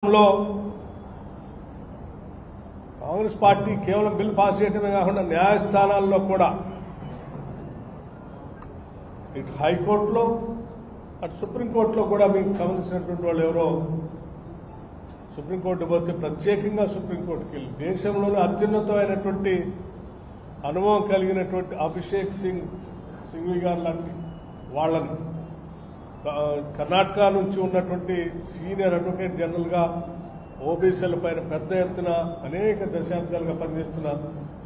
లో కాంగ్రెస్ పార్టీ కేవలం bill pass చేయడమే కాకుండా న్యాయస్థానాల్లో కూడా ఇటు హైకోర్టులో అటు సుప్రీంకోర్టులో కూడా మీకు సంబంధించినటువంటి వాళ్ళు ఎవరో సుప్రీంకోర్టు పోతే ప్రత్యేకంగా సుప్రీంకోర్టుకి వెళ్ళి దేశంలోనే అత్యున్నతమైనటువంటి అనుభవం కలిగినటువంటి అభిషేక్ సింఘ్వి గారు లాంటి వాళ్ళని కర్ణాటక నుంచి ఉన్నటువంటి సీనియర్ అడ్వకేట్ జనరల్ గా ఓబీసీల పైన పెద్ద ఎత్తున అనేక దశాబ్దాలుగా పనిచేస్తున్న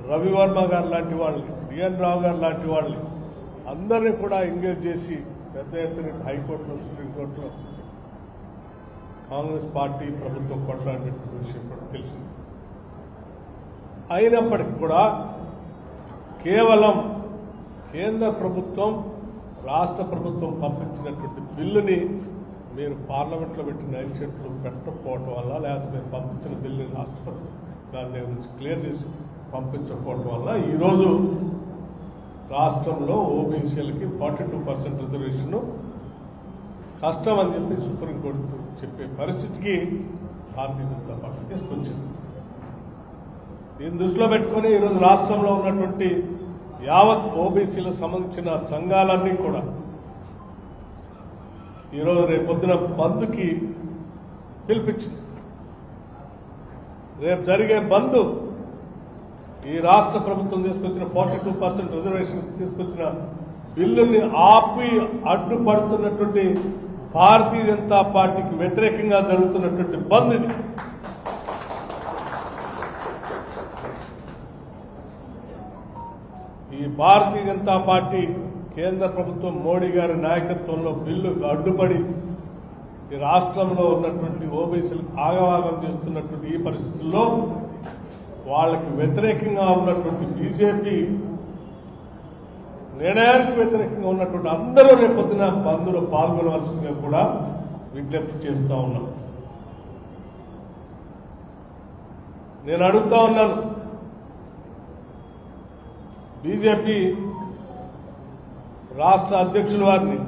రవివర్మ గారు లాంటి వాళ్ళని డిఎన్ రావు గారు లాంటి వాళ్ళని అందరినీ కూడా ఎంగేజ్ చేసి పెద్ద ఎత్తున హైకోర్టులో సుప్రీంకోర్టులో కాంగ్రెస్ పార్టీ ప్రభుత్వం కొట్లాడినటువంటి విషయం కూడా తెలిసింది. అయినప్పటికీ కూడా కేవలం కేంద్ర ప్రభుత్వం రాష్ట్ర ప్రభుత్వం పంపించినటువంటి బిల్లుని మీరు పార్లమెంట్లో పెట్టిన 9 షెడ్యూల్ పెట్టకపోవడం వల్ల లేకపోతే మీరు పంపించిన బిల్లుని రాష్ట్రపతి దాని దగ్గర నుంచి క్లియర్ చేసి పంపించకపోవడం వల్ల ఈరోజు రాష్ట్రంలో ఓబీసీలకి 42% రిజర్వేషన్ కష్టం అని చెప్పి సుప్రీంకోర్టు చెప్పే పరిస్థితికి భారతీయ జనతా పార్టీ తీసుకొచ్చింది. దీన్ని దృష్టిలో పెట్టుకుని ఈరోజు రాష్ట్రంలో ఉన్నటువంటి యావత్ ఓబీసీలకు సంబంధించిన సంఘాలన్నీ కూడా ఈరోజు రేపొద్దున బంద్కి పిలిపించింది. రేపు జరిగే బంద్ ఈ రాష్ట్ర ప్రభుత్వం తీసుకొచ్చిన 42% రిజర్వేషన్ తీసుకొచ్చిన బిల్లుని ఆపి అడ్డుపడుతున్నటువంటి భారతీయ జనతా పార్టీకి వ్యతిరేకంగా జరుగుతున్నటువంటి బంద్ ఇది. ఈ భారతీయ జనతా పార్టీ కేంద్ర ప్రభుత్వం మోడీ గారి నాయకత్వంలో బిల్లుకు అడ్డుపడి ఈ రాష్ట్రంలో ఉన్నటువంటి ఓబీసీలకు ఆగవాగం చేస్తున్నటువంటి ఈ పరిస్థితుల్లో వాళ్ళకి వ్యతిరేకంగా ఉన్నటువంటి బీజేపీ నిర్ణయానికి వ్యతిరేకంగా ఉన్నటువంటి అందరూ రేపొద్దున బంద్లో పాల్గొనవలసిందిగా కూడా విజ్ఞప్తి చేస్తా ఉన్నాం. నేను అడుగుతా ఉన్నాను, బీజేపీ రాష్ట్ర అధ్యక్షుల వారిని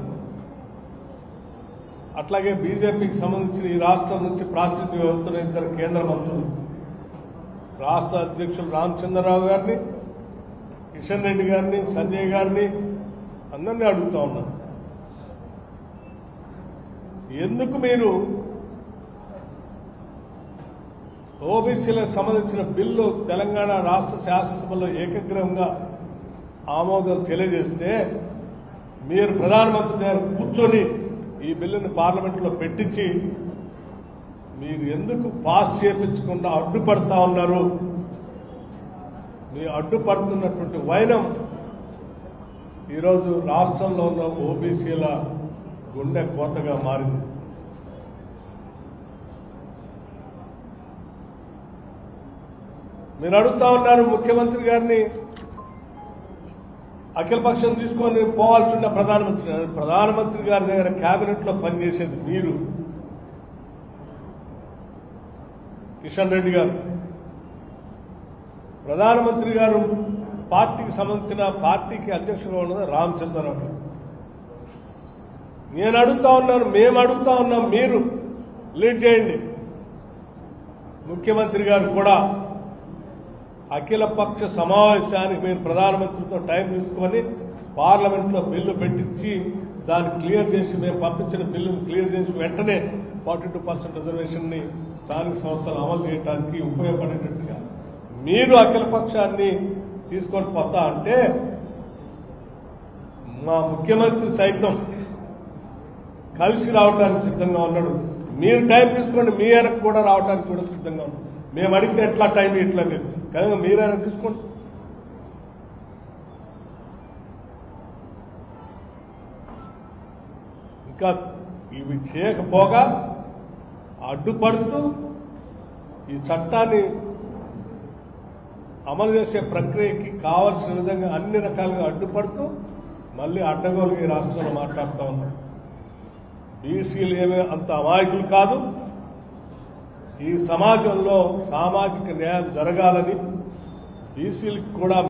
అట్లాగే బీజేపీకి సంబంధించిన ఈ రాష్ట్రం నుంచి ప్రాతినిధ్య వ్యవస్థలో 2 కేంద్ర మంత్రులు రాష్ట్ర అధ్యక్షులు రామచంద్రరావు గారిని, కిషన్ రెడ్డి గారిని, సంజయ్ గారిని అందరినీ అడుగుతా ఉన్నాను, ఎందుకు మీరు ఓబీసీలకు సంబంధించిన బిల్లు తెలంగాణ రాష్ట్ర శాసనసభలో ఏకగ్రీవంగా ఆమోదం తెలియజేస్తే మీరు ప్రధానమంత్రి గారు కూర్చొని ఈ బిల్లుని పార్లమెంట్లో పెట్టించి మీరు ఎందుకు పాస్ చేయించకుండా అడ్డుపడతా ఉన్నారు? మీ అడ్డుపడుతున్నటువంటి వైనం ఈరోజు రాష్ట్రంలో ఉన్న ఓబీసీల గుండె కోతగా మారింది. మీరు అడుగుతా ఉన్నారు ముఖ్యమంత్రి గారిని అఖిలపక్షం తీసుకొని పోవాల్సి ఉన్న ప్రధానమంత్రి గారి దగ్గర కేబినెట్ లో పనిచేసేది మీరు, కిషన్ రెడ్డి గారు. ప్రధానమంత్రి గారు పార్టీకి సంబంధించిన పార్టీకి అధ్యక్షులుగా ఉన్నది రామచంద్రరావు గారు. నేను అడుగుతా ఉన్నాను, మేము అడుగుతా ఉన్నాం, మీరు లీడ్ చేయండి. ముఖ్యమంత్రి గారు కూడా అఖిలపక్ష సమావేశానికి మీరు ప్రధానమంత్రితో టైం తీసుకొని పార్లమెంట్లో బిల్లు పెట్టించి దాన్ని క్లియర్ చేసి మేము పంపించిన బిల్లును క్లియర్ చేసి వెంటనే 42% రిజర్వేషన్ ని స్థానిక సంస్థలు అమలు చేయడానికి ఉపయోగపడేటట్టుగా మీరు అఖిలపక్షాన్ని తీసుకొని పోతా అంటే మా ముఖ్యమంత్రి సైతం కలిసి రావడానికి సిద్ధంగా ఉన్నాడు. మీరు టైం తీసుకోండి, మీ వెనక్కి కూడా రావడానికి కూడా సిద్ధంగా ఉన్నాడు. మేము అడిగితే ఎట్లా టైం ఇట్లా లేదు కనుక మీరైనా తీసుకోండి. ఇంకా ఇవి చేయకపోగా అడ్డుపడుతూ ఈ చట్టాన్ని అమలు చేసే ప్రక్రియకి కావాల్సిన విధంగా అన్ని రకాలుగా అడ్డుపడుతూ మళ్ళీ అడ్డగోలుగా ఈ రాష్ట్రంలో మాట్లాడుతూ ఉన్నారు. బీసీలు ఏమీ అంత అమాయకులు కాదు. ఈ సమాజంలో సామాజిక న్యాయం జరగాలని బీసీలకు కూడా